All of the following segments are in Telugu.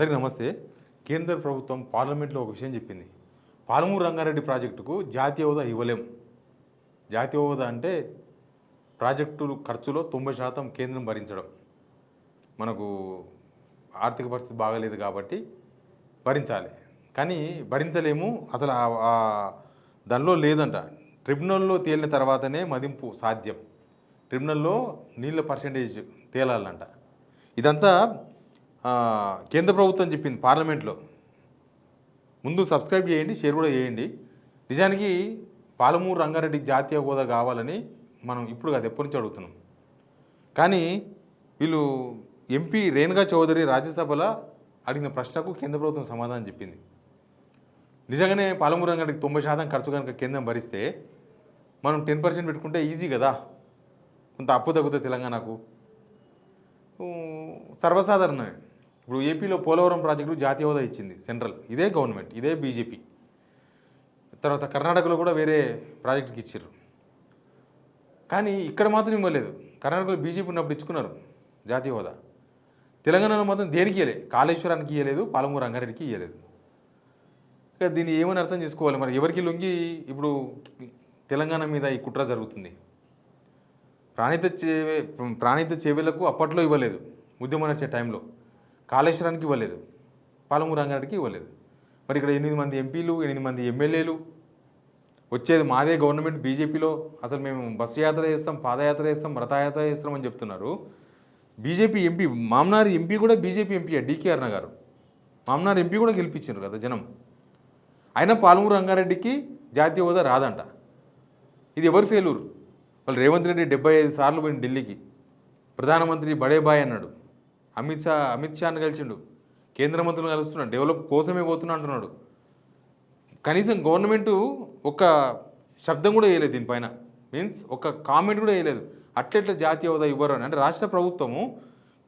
అందరికీ నమస్తే. కేంద్ర ప్రభుత్వం పార్లమెంట్లో ఒక విషయం చెప్పింది. పాలమూరు రంగారెడ్డి ప్రాజెక్టుకు జాతీయ హోదా ఇవ్వలేం. జాతీయ హోదా అంటే ప్రాజెక్టు ఖర్చులో 90% కేంద్రం భరించడం. మనకు ఆర్థిక పరిస్థితి బాగాలేదు కాబట్టి భరించాలి. కానీ భరించలేము, అసలు దానిలో లేదంట. ట్రిబ్యునల్లో తేలిన తర్వాతనే మదింపు సాధ్యం. ట్రిబ్యునల్లో నీళ్ళ పర్సెంటేజ్ తేలాలంట. ఇదంతా కేంద్ర ప్రభుత్వం చెప్పింది పార్లమెంట్లో. ముందు సబ్స్క్రైబ్ చేయండి, షేర్ కూడా చేయండి. నిజానికి పాలమూరు రంగారెడ్డికి జాతీయ హోదా కావాలని మనం ఇప్పుడు కాదు, ఎప్పటి నుంచి అడుగుతున్నాం. కానీ వీళ్ళు ఎంపీ రేణుకా చౌదరి రాజ్యసభలో అడిగిన ప్రశ్నకు కేంద్ర ప్రభుత్వం సమాధానం చెప్పింది. నిజంగానే పాలమూరు రంగారెడ్డికి 90% ఖర్చు కనుక కేంద్రం భరిస్తే మనం 10% పెట్టుకుంటే ఈజీ కదా, కొంత అప్పు తగ్గుతుంది తెలంగాణకు. సర్వసాధారణమే. ఇప్పుడు ఏపీలో పోలవరం ప్రాజెక్టు జాతీయ హోదా ఇచ్చింది సెంట్రల్, ఇదే గవర్నమెంట్, ఇదే బీజేపీ. తర్వాత కర్ణాటకలో కూడా వేరే ప్రాజెక్టుకి ఇచ్చారు. కానీ ఇక్కడ మాత్రం ఇవ్వలేదు. కర్ణాటకలో బీజేపీ ఉన్నప్పుడు ఇచ్చుకున్నారు జాతీయ హోదా. తెలంగాణలో మాత్రం దేనికి ఇవ్వలేదు. కాళేశ్వరానికి ఇవ్వలేదు, పాలమూరు రంగారెడ్డికి ఇవ్వలేదు. ఇక దీన్ని ఏమని అర్థం చేసుకోవాలి మరి? ఎవరికి లొంగి ఇప్పుడు తెలంగాణ మీద ఈ కుట్ర జరుగుతుంది? ప్రాణిత చేవేలకు అప్పట్లో ఇవ్వలేదు, ఉద్యమం నడిచే టైంలో. కాళేశ్వరానికి ఇవ్వలేదు, పాలమూరు రంగారెడ్డికి ఇవ్వలేదు. మరి ఇక్కడ 8 మంది ఎంపీలు, 8 మంది ఎమ్మెల్యేలు, వచ్చేది మాదే గవర్నమెంట్ బీజేపీలో. అసలు మేము బస్సు యాత్ర చేస్తాం, పాదయాత్ర చేస్తాం, రథయాత్ర చేస్తాం అని చెప్తున్నారు. బీజేపీ ఎంపీ మామ్నార్ ఎంపీ కూడా బీజేపీ ఎంపీ డీకే అరుణ గారు. మామ్నార్ ఎంపీ కూడా గెలిపించారు కదా జనం. అయినా పాలమూరు రంగారెడ్డికి జాతీయ హోదా రాదంట. ఇది ఎవరు ఫెయిల్యూర్? వాళ్ళు రేవంత్ రెడ్డి 75 సార్లు పోయిన ఢిల్లీకి. ప్రధానమంత్రి బడే బాయ్ అన్నాడు. అమిత్ షాని కలిసిండు, కేంద్ర మంత్రులను కలుస్తున్నాడు, డెవలప్ కోసమే పోతున్నా అంటున్నాడు. కనీసం గవర్నమెంటు ఒక శబ్దం కూడా వేయలేదు దీనిపైన. మీన్స్ ఒక కామెంట్ కూడా వేయలేదు. అట్లెట్లా జాతీయ హోదా ఇవ్వరు అని. అంటే రాష్ట్ర ప్రభుత్వము,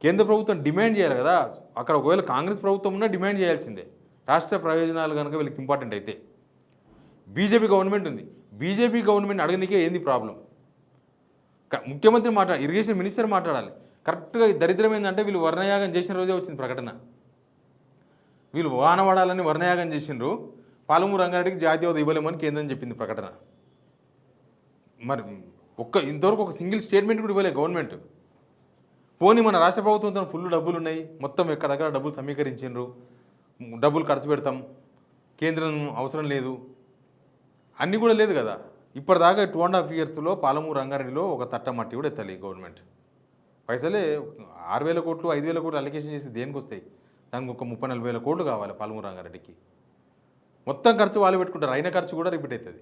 కేంద్ర ప్రభుత్వం డిమాండ్ చేయాలి కదా. అక్కడ ఒకవేళ కాంగ్రెస్ ప్రభుత్వం ఉన్నా డిమాండ్ చేయాల్సిందే, రాష్ట్ర ప్రయోజనాలు కనుక వీళ్ళకి ఇంపార్టెంట్ అయితే. బీజేపీ గవర్నమెంట్ ఉంది, బీజేపీ గవర్నమెంట్ అడగనికే ఏంది ప్రాబ్లం? ముఖ్యమంత్రి ఇరిగేషన్ మినిస్టర్ మాట్లాడాలి. కరెక్ట్గా దరిద్రం ఏంటంటే వీళ్ళు వర్ణయాగం చేసిన రోజే వచ్చింది ప్రకటన. వీళ్ళు వానవాడాలని వర్ణయాగం చేసిండ్రు, పాలమూరు రంగారెడ్డికి జాతీయ హోదా ఇవ్వలేమని కేంద్రం చెప్పింది ప్రకటన. మరి ఇంతవరకు ఒక సింగిల్ స్టేట్మెంట్ కూడా ఇవ్వలేదు గవర్నమెంట్. పోనీ మన రాష్ట్ర ప్రభుత్వంతో ఫుల్ డబ్బులు ఉన్నాయి, మొత్తం ఎక్కడెక్కడ డబ్బులు సమీకరించిండ్రు, డబ్బులు ఖర్చు పెడతాం, కేంద్రం అవసరం లేదు, అన్నీ కూడా లేదు కదా. ఇప్పటిదాకా 2.5 yearsలో పాలమూరు రంగారెడ్డిలో ఒక తట్ట మట్టి కూడా ఎత్తలేదు గవర్నమెంట్. పైసలే 6,000 కోట్లు 5,000 కోట్లు అలికేషన్ చేసి దేనికి వస్తాయి? దానికి ఒక 30-40 కోట్లు కావాలి పాలమూరు రంగారెడ్డికి. మొత్తం ఖర్చు వాళ్ళు పెట్టుకుంటారు, అయిన ఖర్చు కూడా రిపీట్ అవుతుంది.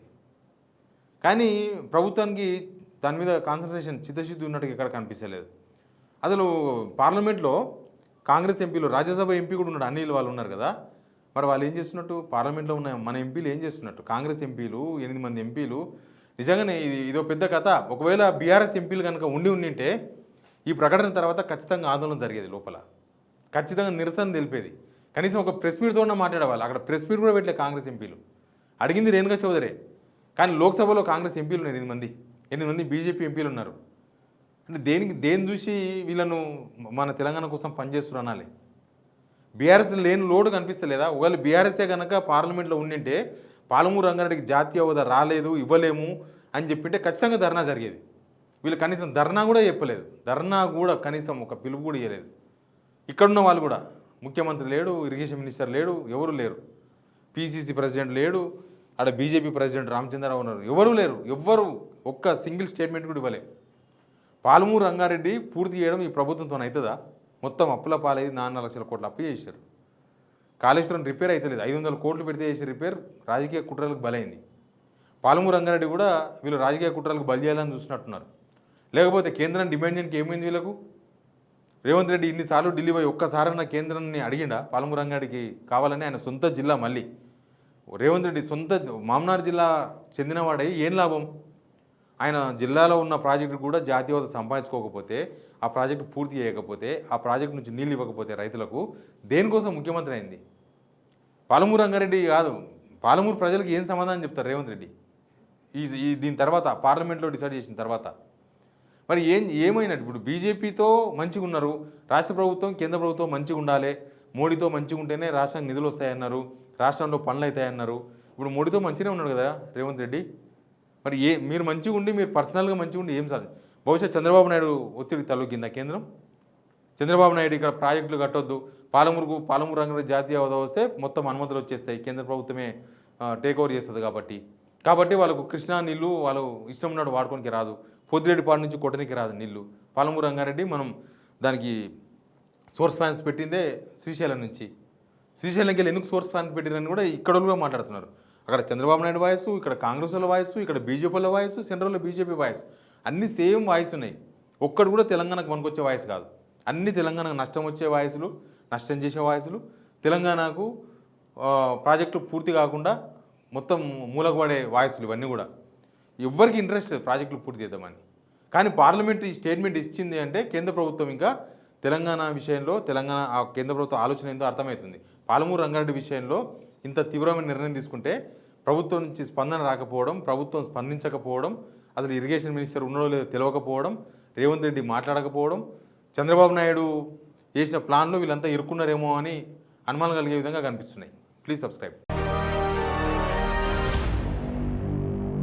కానీ ప్రభుత్వానికి దాని మీద కాన్సన్ట్రేషన్, చిత్తశుద్ధి ఉన్నట్టుగా ఎక్కడ కనిపించలేదు. అసలు పార్లమెంట్లో కాంగ్రెస్ ఎంపీలు, రాజ్యసభ ఎంపీ కూడా ఉన్నాడు, అనిల్ వాళ్ళు ఉన్నారు కదా. మరి వాళ్ళు ఏం చేస్తున్నట్టు? పార్లమెంట్లో ఉన్న మన ఎంపీలు ఏం చేస్తున్నట్టు? కాంగ్రెస్ ఎంపీలు 8 మంది ఎంపీలు. నిజంగానే ఇదో పెద్ద కథ. ఒకవేళ బీఆర్ఎస్ ఎంపీలు కనుక ఉండింటే ఈ ప్రకటన తర్వాత ఖచ్చితంగా ఆందోళన జరిగేది, లోపల ఖచ్చితంగా నిరసన తెలిపేది. కనీసం ఒక ప్రెస్ మీట్తో మాట్లాడేవాళ్ళు. అక్కడ ప్రెస్ మీట్ కూడా పెట్టలే కాంగ్రెస్ ఎంపీలు. అడిగింది రేణుకా చౌదరే. కానీ లోక్సభలో కాంగ్రెస్ ఎంపీలు ఉన్నారు 8 మంది బీజేపీ ఎంపీలు ఉన్నారు. అంటే దేని చూసి వీళ్ళను మన తెలంగాణ కోసం పనిచేస్తున్నారు అనాలి. బీఆర్ఎస్ లేని లోటు కనిపిస్తలేదా? ఒకవేళ బీఆర్ఎస్ఏ కనుక పార్లమెంట్లో ఉండింటే పాలమూరు రంగారెడ్డికి జాతీయ హోదా రాలేదు, ఇవ్వలేము అని చెప్పింటే ఖచ్చితంగా ధర్నా జరిగేది. వీళ్ళు కనీసం ధర్నా కూడా చెప్పలేదు. ధర్నా కూడా కనీసం ఒక పిలుపు కూడా ఇవ్వలేదు. ఇక్కడున్న వాళ్ళు కూడా, ముఖ్యమంత్రి లేడు, ఇరిగేషన్ మినిస్టర్ లేడు, ఎవరు లేరు, పీసీసీ ప్రెసిడెంట్ లేడు, అక్కడ బీజేపీ ప్రెసిడెంట్ రామచంద్రరావు ఉన్నారు, ఎవరు లేరు. ఎవ్వరు ఒక్క సింగిల్ స్టేట్మెంట్ కూడా ఇవ్వలేదు. పాలమూరు రంగారెడ్డి పూర్తి చేయడం ఈ ప్రభుత్వంతో అవుతుందా? మొత్తం అప్పుల పాలైంది, 4 లక్షల కోట్లు అప్పు చేశారు. కాళేశ్వరం రిపేర్ అవుతలేదు, 500 కోట్లు పెడితే చేసే రిపేర్ రాజకీయ కుట్రలకు బలైంది. పాలమూరు రంగారెడ్డి కూడా వీళ్ళు రాజకీయ కుట్రలకు బలి చేయాలని చూసినట్టున్నారు. లేకపోతే కేంద్రం డిమాండ్ చేయడానికి ఏమైంది వీళ్ళకు? రేవంత్ రెడ్డి ఇన్నిసార్లు ఢిల్లీ పోయి ఒక్కసారైనా కేంద్రాన్ని అడిగిండా పాలమూరు రంగారెడ్డికి కావాలని? ఆయన సొంత జిల్లా. మళ్ళీ రేవంత్ రెడ్డి సొంత మామ్నార్ జిల్లా చెందినవాడై ఏం లాభం? ఆయన జిల్లాలో ఉన్న ప్రాజెక్టు కూడా జాతీయ హోదా సంపాదించుకోకపోతే, ఆ ప్రాజెక్టు పూర్తి చేయకపోతే, ఆ ప్రాజెక్టు నుంచి నీళ్ళు ఇవ్వకపోతే రైతులకు దేనికోసం ముఖ్యమంత్రి అయింది? పాలమూరు రంగారెడ్డి కాదు, పాలమూరు ప్రజలకు ఏం సమాధానం చెప్తారు రేవంత్ రెడ్డి దీని తర్వాత పార్లమెంట్లో డిసైడ్ చేసిన తర్వాత? మరి ఏమైనట్టు? ఇప్పుడు బీజేపీతో మంచిగా ఉన్నారు, రాష్ట్ర ప్రభుత్వం కేంద్ర ప్రభుత్వం మంచిగా ఉండాలి, మోడీతో మంచిగా ఉంటేనే రాష్ట్రానికి నిధులు వస్తాయన్నారు, రాష్ట్రంలో పనులు అవుతాయన్నారు. ఇప్పుడు మోడీతో మంచిగానే ఉన్నాడు కదా రేవంత్ రెడ్డి. మరి మీరు మంచిగా ఉండి, మీరు పర్సనల్గా మంచిగా ఉండి ఏం సాధించారు? బహుశా చంద్రబాబు నాయుడు ఒత్తిడి తలొగ్గిందా కేంద్రం? చంద్రబాబు నాయుడు ఇక్కడ ప్రాజెక్టులు కట్టొద్దు, పాలమూరు రంగారెడ్డి జాతీయ హోదా వస్తే మొత్తం అనుమతులు వచ్చేస్తాయి, కేంద్ర ప్రభుత్వమే టేక్ ఓవర్ చేస్తుంది కాబట్టి వాళ్ళకు కృష్ణా నీళ్ళు వాళ్ళు ఇష్టం ఉన్నాడు వాడుకోనికి రాదు, పొద్దురెడ్డిపాడు నుంచి కొట్టనికి రాదు నీళ్ళు. పాలమూరు రంగారెడ్డి మనం దానికి సోర్స్ ప్లాన్స్ పెట్టిందే శ్రీశైలం నుంచి. శ్రీశైలంకి వెళ్ళి ఎందుకు సోర్స్ ప్లాన్స్ పెట్టిరని కూడా ఇక్కడ కూడా మాట్లాడుతున్నారు. అక్కడ చంద్రబాబు నాయుడు వాయిస్, ఇక్కడ కాంగ్రెస్ వాళ్ళ వాయిస్, ఇక్కడ బీజేపీల వాయిస్, సెంట్రల్లో బీజేపీ వాయిస్, అన్ని సేమ్ వాయిస్ ఉన్నాయి. ఒక్కడు కూడా తెలంగాణకు పనికొచ్చే వాయిస్ కాదు. అన్ని తెలంగాణకు నష్టం వచ్చే వాయిస్లు, నష్టం చేసే వాయిస్లు, తెలంగాణకు ప్రాజెక్టు పూర్తి కాకుండా మొత్తం మూలకు పడే వాయిస్లు ఇవన్నీ కూడా. ఎవ్వరికి ఇంట్రెస్ట్ లేదు ప్రాజెక్టులు పూర్తి చేద్దామని. కానీ పార్లమెంట్ ఈ స్టేట్మెంట్ ఇచ్చింది అంటే కేంద్ర ప్రభుత్వం ఇంకా తెలంగాణ విషయంలో కేంద్ర ప్రభుత్వం ఆలోచన ఏందో అర్థమవుతుంది. పాలమూరు రంగారెడ్డి విషయంలో ఇంత తీవ్రమైన నిర్ణయం తీసుకుంటే ప్రభుత్వం నుంచి స్పందన రాకపోవడం, ప్రభుత్వం స్పందించకపోవడం, అసలు ఇరిగేషన్ మినిస్టర్ ఉన్నాడో లేదో తెలియకపోవడం, రేవంత్ రెడ్డి మాట్లాడకపోవడం, చంద్రబాబు నాయుడు చేసిన ప్లాన్లో వీళ్ళంతా ఇరుక్కున్నారేమో అని అనుమానం కలిగే విధంగా కనిపిస్తున్నాయి. Please subscribe.